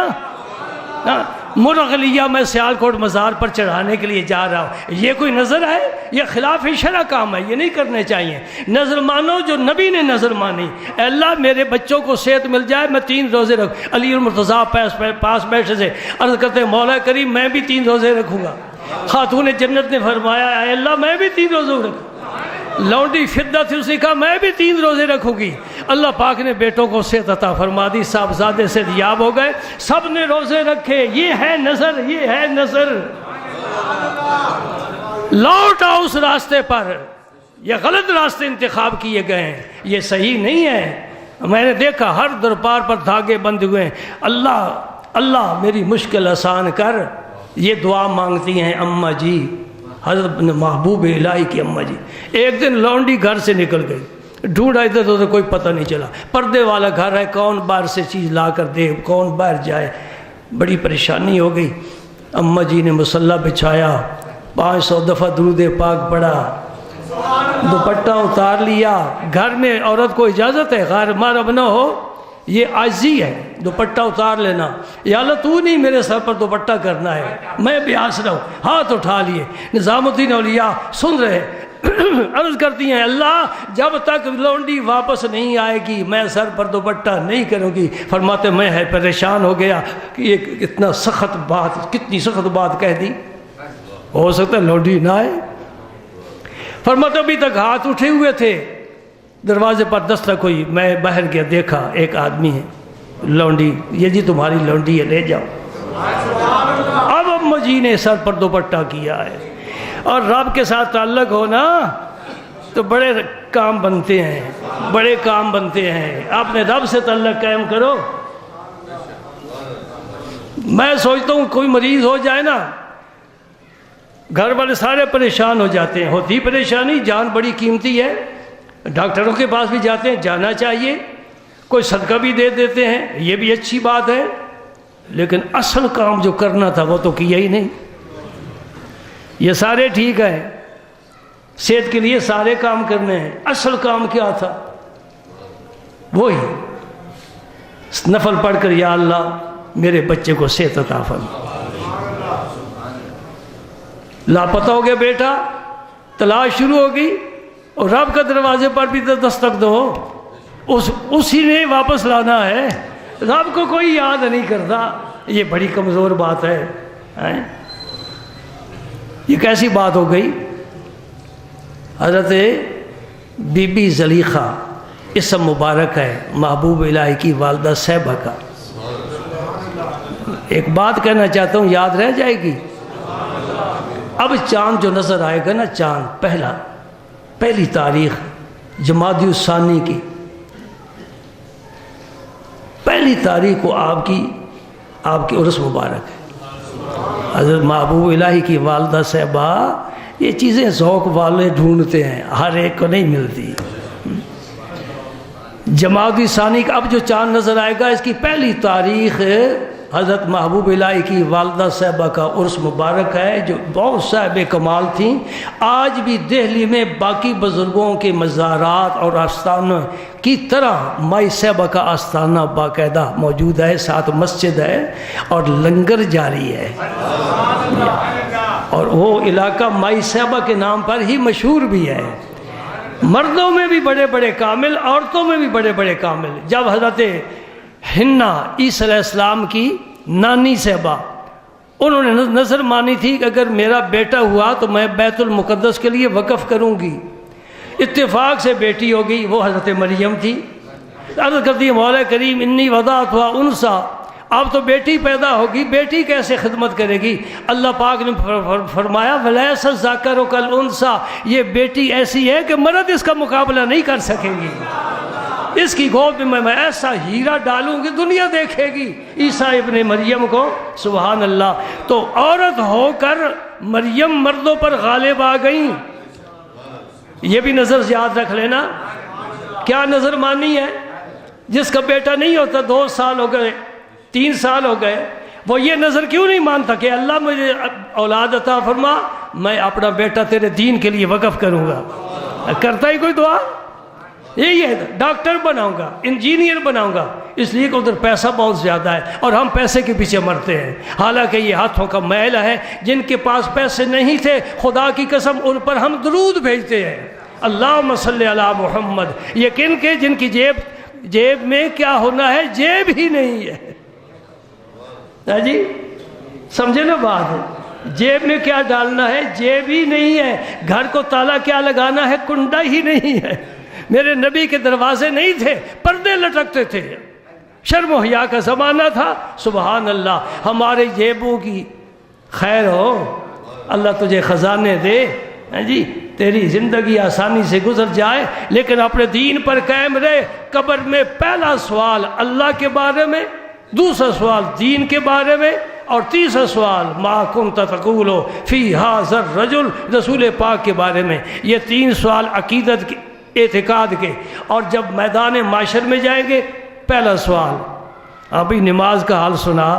مرغلیہ میں سیالکوٹ مزار پر چڑھانے کے لیے جا رہا ہوں، یہ کوئی نظر ہے؟ یہ خلاف شرع کام ہے، یہ نہیں کرنے چاہیے۔ نظر مانو جو نبی نے نظر مانی، اے اللہ میرے بچوں کو صحت مل جائے میں 3 روزے رکھوں۔ علی المرتضیٰ پاس بیٹھے سے عرض کرتے ہیں مولا کریم میں بھی 3 روزے رکھوں گا۔ خاتون جنت نے فرمایا اے اللہ میں بھی 3 روزے رکھوں۔ لونڈی فدہ تھی، اس نے کہا میں بھی 3 روزے رکھوں گی۔ اللہ پاک نے بیٹوں کو صحت عطا فرما دی، صاحبزادے سے دیاب ہو گئے، سب نے روزے رکھے۔ یہ ہے نظر، یہ ہے نظر۔ لوٹ آؤ اس راستے پر، یہ غلط راستے انتخاب کیے گئے ہیں، یہ صحیح نہیں ہے۔ میں نے دیکھا ہر دربار پر دھاگے بند ہوئے ہیں، اللہ اللہ میری مشکل آسان کر، یہ دعا مانگتی ہیں اماں جی، حضرت محبوب الہی کی اماں جی۔ ایک دن لونڈی گھر سے نکل گئی، ڈھونڈا ادھر ادھر کوئی پتہ نہیں چلا، پردے والا گھر ہے، کون باہر سے چیز لا کر دے، کون باہر جائے، بڑی پریشانی ہو گئی۔ اماں جی نے مصلی بچھایا، 500 دفعہ درود پاک پڑھا، دوپٹہ اتار لیا۔ گھر میں عورت کو اجازت ہے غیر محرم نہ ہو، یہ عاجزی ہے، دوپٹہ اتار لینا۔ یا اللہ تو نہیں میرے سر پر دوپٹہ کرنا ہے، میں بھی آسرا ہوں۔ ہاتھ اٹھا لیے، نظام الدین اولیاء سن رہے، عرض کرتی ہیں اللہ جب تک لونڈی واپس نہیں آئے گی میں سر پر دوپٹہ نہیں کروں گی۔ فرماتے میں ہے پریشان ہو گیا کہ یہ اتنا سخت بات، کتنی سخت بات کہہ دی، ہو سکتا ہے لونڈی نہ آئے۔ فرماتے ابھی تک ہاتھ اٹھے ہوئے تھے، دروازے پر دستک ہوئی، میں باہر گیا، دیکھا ایک آدمی ہے، لونڈی، یہ جی تمہاری لونڈی ہے لے جاؤ۔ اب اماں جی نے سر پر دوپٹہ کیا ہے، اور رب کے ساتھ تعلق ہو نا تو بڑے کام بنتے ہیں، بڑے کام بنتے ہیں۔ آپ نے رب سے تعلق قائم کرو۔ میں سوچتا ہوں کوئی مریض ہو جائے نا، گھر والے سارے پریشان ہو جاتے ہیں، ہوتی پریشانی، جان بڑی قیمتی ہے، ڈاکٹروں کے پاس بھی جاتے ہیں، جانا چاہیے، کوئی صدقہ بھی دے دیتے ہیں، یہ بھی اچھی بات ہے، لیکن اصل کام جو کرنا تھا وہ تو کیا ہی نہیں۔ یہ سارے ٹھیک ہے، صحت کے لیے سارے کام کرنے ہیں، اصل کام کیا تھا؟ وہی نفل پڑھ کر یا اللہ میرے بچے کو صحت عطا فرما۔ لاپتہ ہو گیا بیٹا، تلاش شروع ہو گئی، اور رب کا دروازے پر بھی دستک دو، اسی نے واپس لانا ہے، رب کو کوئی یاد نہیں کرتا۔ یہ بڑی کمزور بات ہے۔ یہ کیسی بات ہو گئی؟ حضرت بی بی زلیخا اسم مبارک ہے محبوب الہی کی والدہ صاحبہ کا۔ ایک بات کہنا چاہتا ہوں، یاد رہ جائے گی۔ اب چاند جو نظر آئے گا نا، چاند پہلی تاریخ جمادی الثانی کی، پہلی تاریخ کو آپ کی عرس مبارک ہے۔ حضرت محبوب الہی کی والدہ صاحبہ، یہ چیزیں ذوق والے ڈھونڈتے ہیں، ہر ایک کو نہیں ملتی۔ جمادی ثانی کا اب جو چاند نظر آئے گا، اس کی پہلی تاریخ حضرت محبوب الہی کی والدہ صاحبہ کا عرس مبارک ہے، جو بہت صاحب کمال تھیں۔ آج بھی دہلی میں باقی بزرگوں کے مزارات اور آستانوں کی طرح مائی صاحبہ کا آستانہ باقاعدہ موجود ہے، ساتھ مسجد ہے اور لنگر جاری ہے، اور وہ علاقہ مائی صاحبہ کے نام پر ہی مشہور بھی ہے۔ مردوں میں بھی بڑے بڑے کامل، عورتوں میں بھی بڑے بڑے کامل۔ جب حضرت حنا عیسیٰ علیہ السلام کی نانی صاحبہ، انہوں نے نظر مانی تھی کہ اگر میرا بیٹا ہوا تو میں بیت المقدس کے لیے وقف کروں گی۔ اتفاق سے بیٹی ہو گئی، وہ حضرت مریم تھی۔ عرض کرتی ہے مولا کریم انی وضعتھا انثی، اب تو بیٹی پیدا ہوگی، بیٹی کیسے خدمت کرے گی؟ اللہ پاک نے فرمایا ولیس الذکر کالانثی، یہ بیٹی ایسی ہے کہ مرد اس کا مقابلہ نہیں کر سکے گی، اس کی گود میں میں ایسا ہیرا ڈالوں گی دنیا دیکھے گی عیسیٰ ابن مریم کو۔ سبحان اللہ۔ تو عورت ہو کر مریم مردوں پر غالب آ گئیں، یہ بھی نظر یاد رکھ لینا۔ کیا نظر مانی ہے؟ جس کا بیٹا نہیں ہوتا 2 سال ہو گئے، 3 سال ہو گئے، وہ یہ نظر کیوں نہیں مانتا کہ اللہ مجھے اولاد عطا فرما، میں اپنا بیٹا تیرے دین کے لیے وقف کروں گا؟ کرتا ہی کوئی دعا؟ یہی ہے، ڈاکٹر بناؤں گا، انجینئر بناؤں گا، اس لیے کہ ادھر پیسہ بہت زیادہ ہے اور ہم پیسے کے پیچھے مرتے ہیں۔ حالانکہ یہ ہاتھوں کا میل ہے، جن کے پاس پیسے نہیں تھے خدا کی قسم ان پر ہم درود بھیجتے ہیں، اللہم صلی علی محمد۔ یقین کہ جن کی جیب میں کیا ہونا ہے، جیب ہی نہیں ہے جی، سمجھے نا بات؟ جیب میں کیا ڈالنا ہے، جیب ہی نہیں ہے۔ گھر کو تالا کیا لگانا ہے، کنڈا ہی نہیں ہے۔ میرے نبی کے دروازے نہیں تھے، پردے لٹکتے تھے، شرم و حیا کا زمانہ تھا۔ سبحان اللہ۔ ہمارے جیبوں کی خیر ہو، اللہ تجھے خزانے دے جی، تیری زندگی آسانی سے گزر جائے، لیکن اپنے دین پر قائم رہے۔ قبر میں پہلا سوال اللہ کے بارے میں، دوسرا سوال دین کے بارے میں، اور تیسرا سوال ما کنت تقول فی ھذا الرجل، رسول پاک کے بارے میں۔ یہ 3 سوال عقیدت کے، اعتقاد کے۔ اور جب میدان معاشر میں جائیں گے، پہلا سوال ابھی نماز کا حال سنا،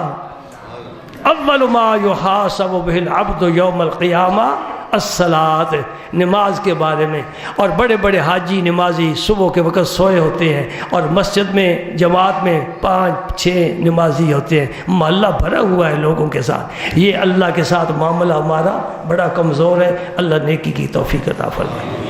اول ما یحاسب بہ العبد یوم القیامہ الصلاۃ، نماز کے بارے میں۔ اور بڑے بڑے حاجی نمازی صبح کے وقت سوئے ہوتے ہیں، اور مسجد میں جماعت میں 5-6 نمازی ہوتے ہیں، محلہ بھرا ہوا ہے لوگوں کے ساتھ۔ یہ اللہ کے ساتھ معاملہ ہمارا بڑا کمزور ہے۔ اللہ نیکی کی توفیق عطا فرمائے۔